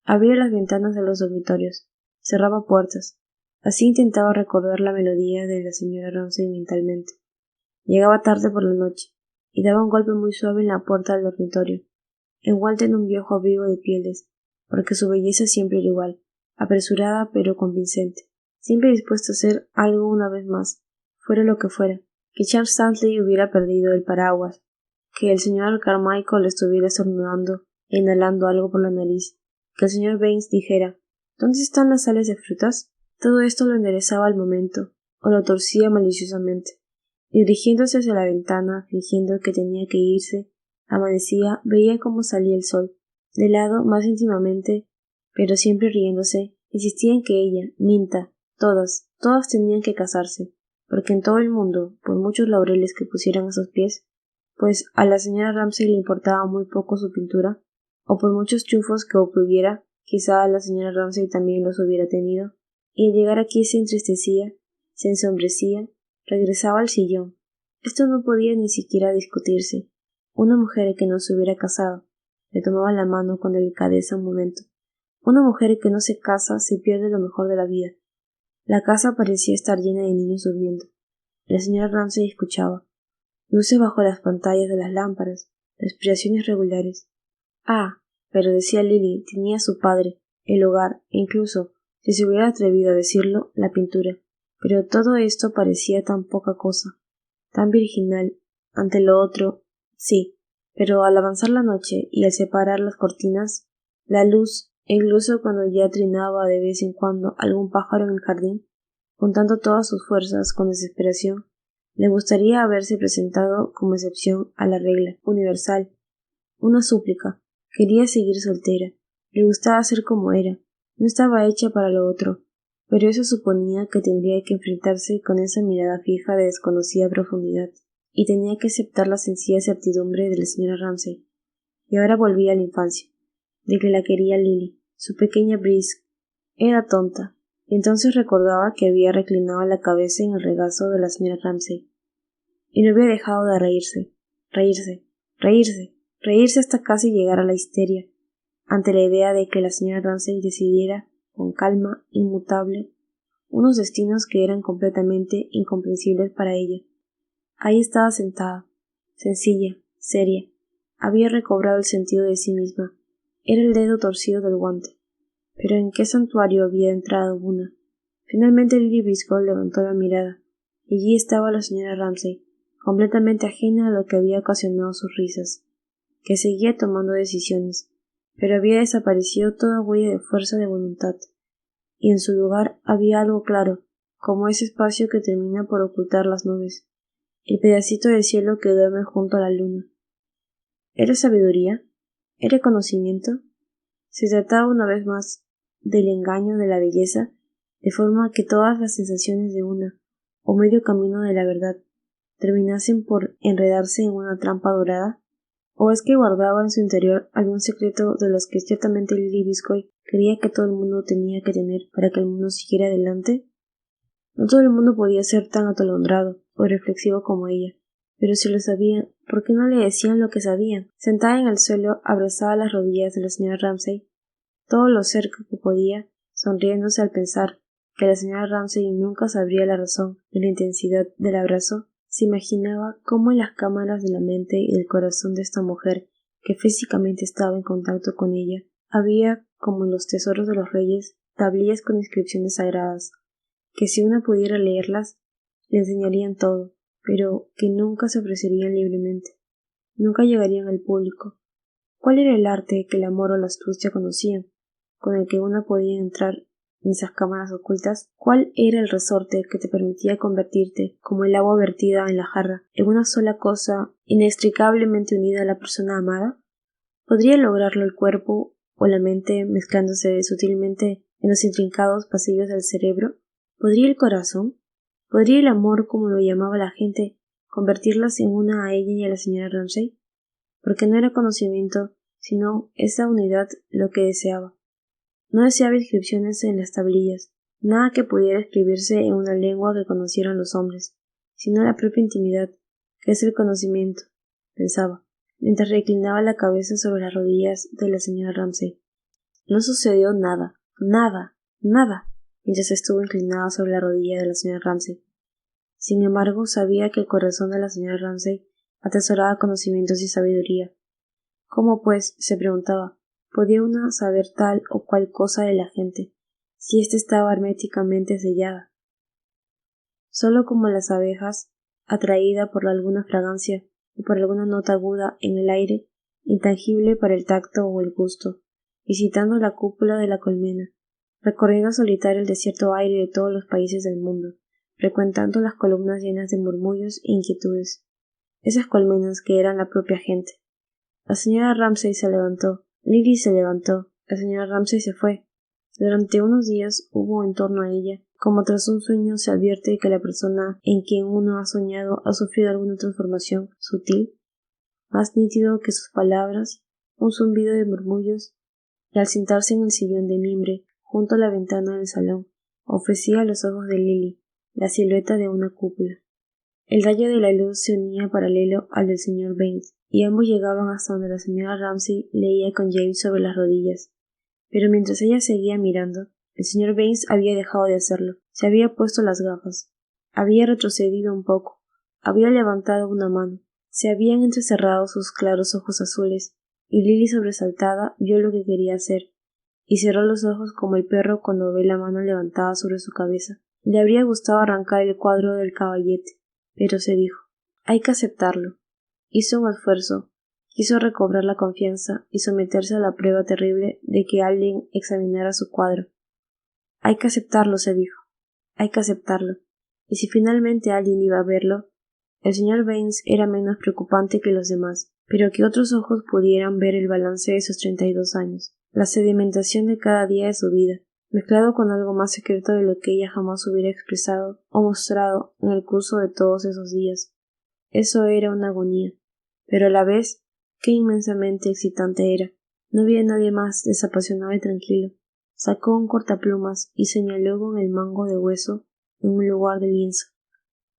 Abría las ventanas de los dormitorios, cerraba puertas. Así intentaba recordar la melodía de la señora Ramsay mentalmente. Llegaba tarde por la noche, y daba un golpe muy suave en la puerta del dormitorio, envuelta en un viejo abrigo de pieles, porque su belleza siempre era igual, apresurada pero convincente, siempre dispuesta a hacer algo una vez más, fuera lo que fuera, que Charles Dudley hubiera perdido el paraguas, que el señor Carmichael estuviera estornudando e inhalando algo por la nariz, que el señor Baines dijera «¿Dónde están las sales de frutas?». Todo esto lo enderezaba al momento, o lo torcía maliciosamente. Dirigiéndose hacia la ventana, fingiendo que tenía que irse, amanecía, veía cómo salía el sol, de lado más íntimamente, pero siempre riéndose, insistía en que ella, Minta, todas tenían que casarse, porque en todo el mundo, por muchos laureles que pusieran a sus pies, pues a la señora Ramsay le importaba muy poco su pintura, o por muchos triunfos que obtuviera, quizá la señora Ramsay también los hubiera tenido, y al llegar aquí se entristecía, se ensombrecía, regresaba al sillón. Esto no podía ni siquiera discutirse. Una mujer que no se hubiera casado, le tomaba la mano con delicadeza un momento. Una mujer que no se casa se pierde lo mejor de la vida. La casa parecía estar llena de niños durmiendo. La señora Ramsay escuchaba. Luces bajo las pantallas de las lámparas, respiraciones regulares. Ah, pero decía Lily, tenía a su padre, el hogar, e incluso, si se hubiera atrevido a decirlo, la pintura. Pero todo esto parecía tan poca cosa, tan virginal, ante lo otro, Sí, pero al avanzar la noche y al separar las cortinas, la luz, e incluso cuando ya trinaba de vez en cuando algún pájaro en el jardín, juntando todas sus fuerzas con desesperación, le gustaría haberse presentado como excepción a la regla universal, una súplica. Quería seguir soltera, le gustaba ser como era, no estaba hecha para lo otro, pero eso suponía que tendría que enfrentarse con esa mirada fija de desconocida profundidad, y tenía que aceptar la sencilla certidumbre de la señora Ramsay. Y ahora volvía a la infancia, de que la quería Lily, su pequeña Brisk. Era tonta, y entonces recordaba que había reclinado la cabeza en el regazo de la señora Ramsay, y no había dejado de reírse hasta casi llegar a la histeria, ante la idea de que la señora Ramsay decidiera, con calma inmutable, unos destinos que eran completamente incomprensibles para ella. Ahí estaba sentada, sencilla, seria. Había recobrado el sentido de sí misma. Era el dedo torcido del guante. Pero ¿en qué santuario había entrado una? Finalmente Lily Briscoe levantó la mirada. Y allí estaba la señora Ramsay, completamente ajena a lo que había ocasionado sus risas, que seguía tomando decisiones, pero había desaparecido toda huella de fuerza de voluntad, y en su lugar había algo claro, como ese espacio que termina por ocultar las nubes, el pedacito de cielo que duerme junto a la luna. ¿Era sabiduría? ¿Era conocimiento? Se trataba una vez más del engaño de la belleza, de forma que todas las sensaciones de una, o medio camino de la verdad, terminasen por enredarse en una trampa dorada. ¿O es que guardaba en su interior algún secreto de los que ciertamente Lily Briscoe creía que todo el mundo tenía que tener para que el mundo siguiera adelante? No todo el mundo podía ser tan atolondrado o reflexivo como ella, pero si lo sabían, ¿por qué no le decían lo que sabían? Sentada en el suelo, abrazaba las rodillas de la señora Ramsay, todo lo cerca que podía, sonriéndose al pensar que la señora Ramsay nunca sabría la razón de la intensidad del abrazo. Se imaginaba cómo en las cámaras de la mente y del corazón de esta mujer, que físicamente estaba en contacto con ella, había, como en los tesoros de los reyes, tablillas con inscripciones sagradas, que si una pudiera leerlas, le enseñarían todo, pero que nunca se ofrecerían libremente, nunca llegarían al público. ¿Cuál era el arte que el amor o la astucia conocían, con el que una podía entrar en esas cámaras ocultas? ¿Cuál era el resorte que te permitía convertirte, como el agua vertida en la jarra, en una sola cosa inextricablemente unida a la persona amada? ¿Podría lograrlo el cuerpo o la mente mezclándose sutilmente en los intrincados pasillos del cerebro? ¿Podría el corazón? ¿Podría el amor, como lo llamaba la gente, convertirlas en una a ella y a la señora Ramsay? Porque no era conocimiento, sino esa unidad lo que deseaba. No deseaba inscripciones en las tablillas, nada que pudiera escribirse en una lengua que conocieran los hombres, sino la propia intimidad, que es el conocimiento, pensaba, mientras reclinaba la cabeza sobre las rodillas de la señora Ramsay. No sucedió nada, mientras estuvo inclinada sobre la rodilla de la señora Ramsay. Sin embargo, sabía que el corazón de la señora Ramsay atesoraba conocimientos y sabiduría. ¿Cómo, pues, se preguntaba, podía una saber tal o cual cosa de la gente, si ésta estaba herméticamente sellada? Solo como las abejas, atraída por alguna fragancia o por alguna nota aguda en el aire, intangible para el tacto o el gusto, visitando la cúpula de la colmena, recorriendo solitario el desierto aire de todos los países del mundo, frecuentando las columnas llenas de murmullos e inquietudes, esas colmenas que eran la propia gente. La señora Ramsay se levantó, Lily se levantó, la señora Ramsay se fue. Durante unos días hubo en torno a ella, como tras un sueño se advierte que la persona en quien uno ha soñado ha sufrido alguna transformación sutil, más nítido que sus palabras, un zumbido de murmullos, y al sentarse en el sillón de mimbre, junto a la ventana del salón, ofrecía a los ojos de Lily la silueta de una cúpula. El rayo de la luz se unía paralelo al del señor Baines, y ambos llegaban hasta donde la señora Ramsay leía con James sobre las rodillas. Pero mientras ella seguía mirando, el señor Baines había dejado de hacerlo. Se había puesto las gafas. Había retrocedido un poco. Había levantado una mano. Se habían entrecerrado sus claros ojos azules, y Lily, sobresaltada, vio lo que quería hacer, y cerró los ojos como el perro cuando ve la mano levantada sobre su cabeza. Le habría gustado arrancar el cuadro del caballete, pero se dijo, hay que aceptarlo. Hizo un esfuerzo, quiso recobrar la confianza y someterse a la prueba terrible de que alguien examinara su cuadro. Hay que aceptarlo, se dijo. Hay que aceptarlo. Y si finalmente alguien iba a verlo, el señor Baines era menos preocupante que los demás, pero que otros ojos pudieran ver el balance de sus 32 años, la sedimentación de cada día de su vida, mezclado con algo más secreto de lo que ella jamás hubiera expresado o mostrado en el curso de todos esos días. Eso era una agonía, pero a la vez, qué inmensamente excitante era. No había nadie más desapasionado y tranquilo. Sacó un cortaplumas y señaló con el mango de hueso en un lugar del lienzo.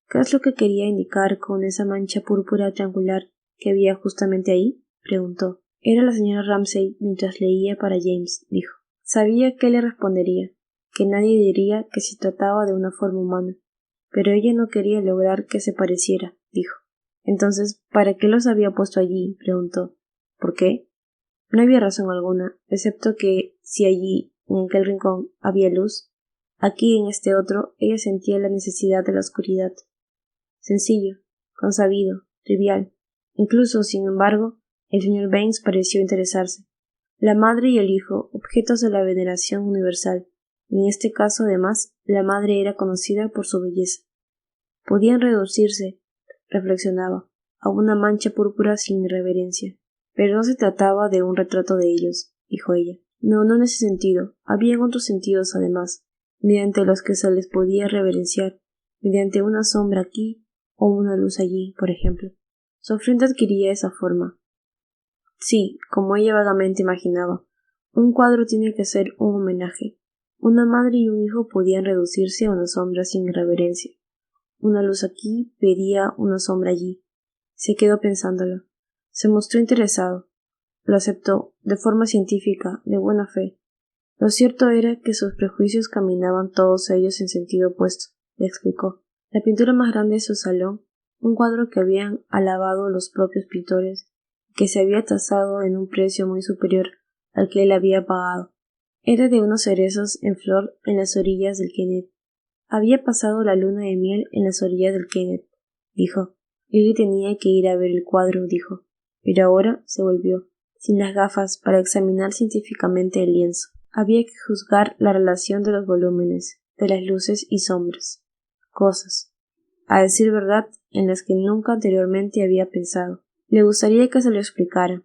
¿Qué es lo que quería indicar con esa mancha púrpura triangular que había justamente ahí? Preguntó. Era la señora Ramsay mientras leía para James, dijo. Sabía que le respondería, que nadie diría que se trataba de una forma humana, pero ella no quería lograr que se pareciera, dijo. Entonces, ¿para qué los había puesto allí? Preguntó. ¿Por qué? No había razón alguna, excepto que si allí, en aquel rincón, había luz, aquí en este otro, ella sentía la necesidad de la oscuridad. Sencillo, consabido, trivial. Incluso, sin embargo, el señor Baines pareció interesarse. La madre y el hijo, objetos de la veneración universal, y en este caso, además, la madre era conocida por su belleza. Podían reducirse, reflexionaba, a una mancha púrpura sin irreverencia. Pero no se trataba de un retrato de ellos, dijo ella. No, no en ese sentido. Habían otros sentidos, además, mediante los que se les podía reverenciar, mediante una sombra aquí o una luz allí, por ejemplo. Su frente adquiría esa forma. Sí, como ella vagamente imaginaba, un cuadro tiene que ser un homenaje. Una madre y un hijo podían reducirse a una sombra sin irreverencia. Una luz aquí pedía una sombra allí. Se quedó pensándolo. Se mostró interesado. Lo aceptó, de forma científica, de buena fe. Lo cierto era que sus prejuicios caminaban todos ellos en sentido opuesto, le explicó. La pintura más grande de su salón, un cuadro que habían alabado los propios pintores, que se había tasado en un precio muy superior al que él había pagado, era de unos cerezos en flor en las orillas del Kennet. Había pasado la luna de miel en las orillas del Kennet, dijo. Lily tenía que ir a ver el cuadro, dijo. Pero ahora se volvió, sin las gafas, para examinar científicamente el lienzo. Había que juzgar la relación de los volúmenes, de las luces y sombras. Cosas, a decir verdad, en las que nunca anteriormente había pensado. Le gustaría que se lo explicara.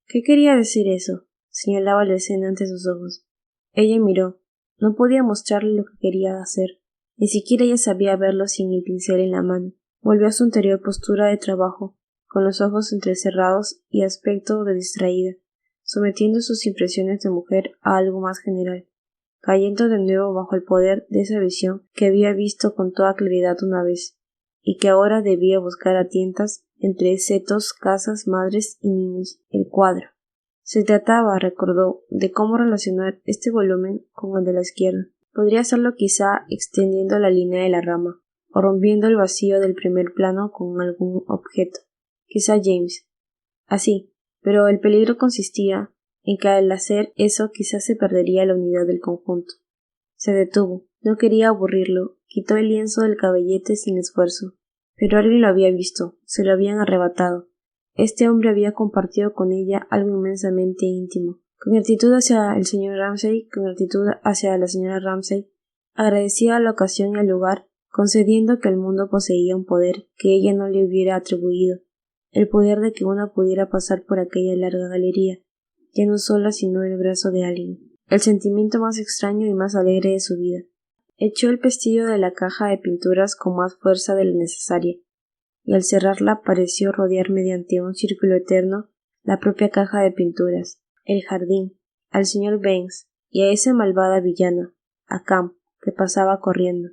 ¿Qué quería decir eso? Señalaba la escena ante sus ojos. Ella miró. No podía mostrarle lo que quería hacer. Ni siquiera ella sabía verlo sin el pincel en la mano. Volvió a su anterior postura de trabajo, con los ojos entrecerrados y aspecto de distraída, sometiendo sus impresiones de mujer a algo más general, cayendo de nuevo bajo el poder de esa visión que había visto con toda claridad una vez, y que ahora debía buscar a tientas entre setos, casas, madres y niños, el cuadro. Se trataba, recordó, de cómo relacionar este volumen con el de la izquierda. Podría hacerlo quizá extendiendo la línea de la rama, o rompiendo el vacío del primer plano con algún objeto, quizá James. Así, pero el peligro consistía en que al hacer eso quizás se perdería la unidad del conjunto. Se detuvo, no quería aburrirlo, quitó el lienzo del cabellete sin esfuerzo. Pero alguien lo había visto, se lo habían arrebatado. Este hombre había compartido con ella algo inmensamente íntimo. Con actitud hacia el señor Ramsay, con actitud hacia la señora Ramsay, agradecía a la ocasión y al lugar, concediendo que el mundo poseía un poder que ella no le hubiera atribuido, el poder de que una pudiera pasar por aquella larga galería, ya no sola sino el brazo de alguien, el sentimiento más extraño y más alegre de su vida. Echó el pestillo de la caja de pinturas con más fuerza de la necesaria, y al cerrarla pareció rodear mediante un círculo eterno la propia caja de pinturas, el jardín, al señor Baines y a esa malvada villana, a Camp, que pasaba corriendo.